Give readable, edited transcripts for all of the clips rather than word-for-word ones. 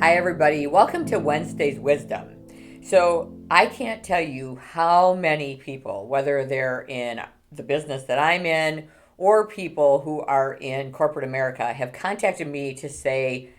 Hi, everybody. Welcome to Wednesday's Wisdom. So, I can't tell you how many people, whether they're in the business that I'm in or people who are in corporate America, have contacted me to say,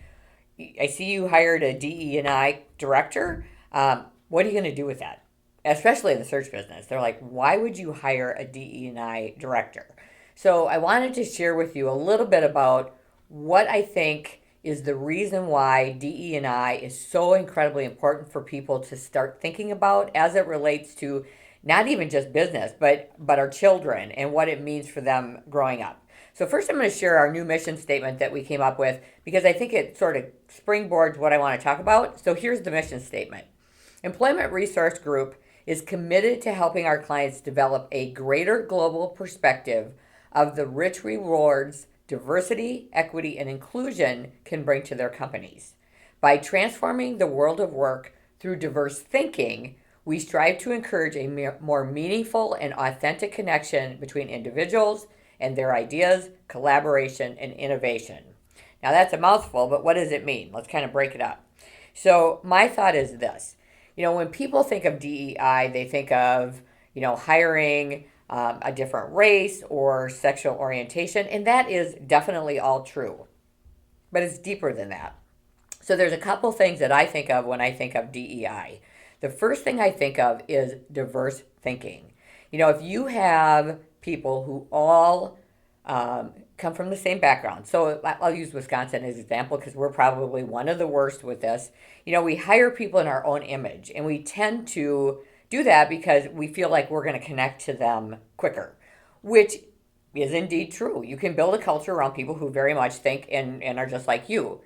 I see you hired a DE&I director. What are you going to do with that? Especially in the search business. They're like, why would you hire a DE&I director? So, I wanted to share with you a little bit about what I think is the reason why DE&I is so incredibly important for people to start thinking about as it relates to not even just business, but our children and what it means for them growing up. So first I'm going to share our new mission statement that we came up with because I think it sort of springboards what I want to talk about. So here's the mission statement. Employment Resource Group is committed to helping our clients develop a greater global perspective of the rich rewards diversity, equity, and inclusion can bring to their companies. By transforming the world of work through diverse thinking, we strive to encourage a more meaningful and authentic connection between individuals and their ideas, collaboration, and innovation. Now that's a mouthful, but what does it mean? Let's kind of break it up. So my thought is this. When people think of DEI, they think of, hiring a different race or sexual orientation, and that is definitely all true. But it's deeper than that. So there's a couple things that I think of when I think of DEI. The first thing I think of is diverse thinking. If you have people who all come from the same background, so I'll use Wisconsin as an example because we're probably one of the worst with this. We hire people in our own image, and we tend to do that because we feel like we're going to connect to them quicker, which is indeed true. You can build a culture around people who very much think and are just like you.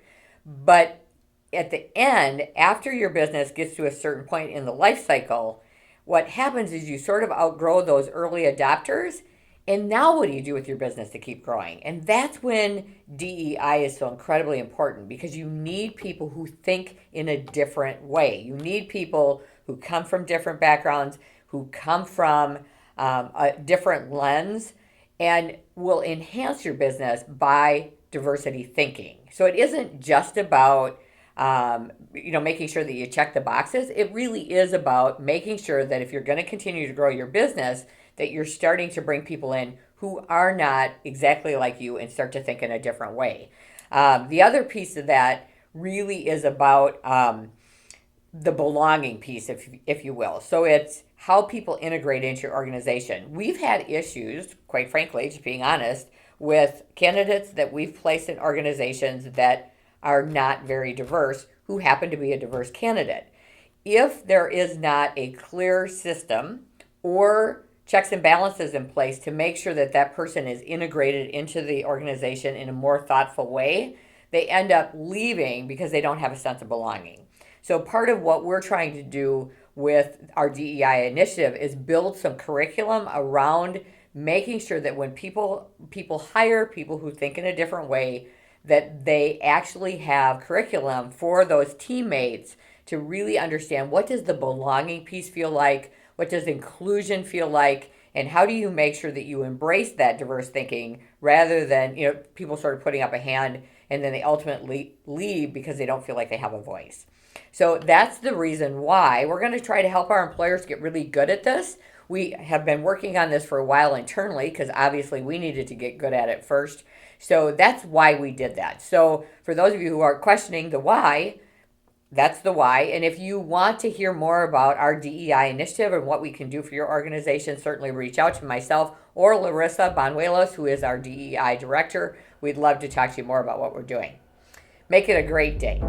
But at the end, after your business gets to a certain point in the life cycle, what happens is you sort of outgrow those early adopters. And now what do you do with your business to keep growing? And that's when DEI is so incredibly important because you need people who think in a different way. You need people who come from different backgrounds, who come from a different lens, and will enhance your business by diversity thinking. So it isn't just about making sure that you check the boxes. It really is about making sure that if you're going to continue to grow your business, that you're starting to bring people in who are not exactly like you and start to think in a different way. The other piece of that really is about the belonging piece, if you will. So it's how people integrate into your organization. We've had issues, quite frankly, just being honest, with candidates that we've placed in organizations that are not very diverse who happen to be a diverse candidate. If there is not a clear system or checks and balances in place to make sure that that person is integrated into the organization in a more thoughtful way, they end up leaving because they don't have a sense of belonging. So part of what we're trying to do with our DEI initiative is build some curriculum around making sure that when people hire people who think in a different way, that they actually have curriculum for those teammates to really understand what does the belonging piece feel like, what does inclusion feel like, and how do you make sure that you embrace that diverse thinking rather than people sort of putting up a hand and then they ultimately leave because they don't feel like they have a voice. So that's the reason why we're going to try to help our employers get really good at this. We have been working on this for a while internally because obviously we needed to get good at it first. So that's why we did that. So for those of you who are questioning the why, that's the why. And if you want to hear more about our DEI initiative and what we can do for your organization, certainly reach out to myself or Larissa Banuelos, who is our DEI director. We'd love to talk to you more about what we're doing. Make it a great day.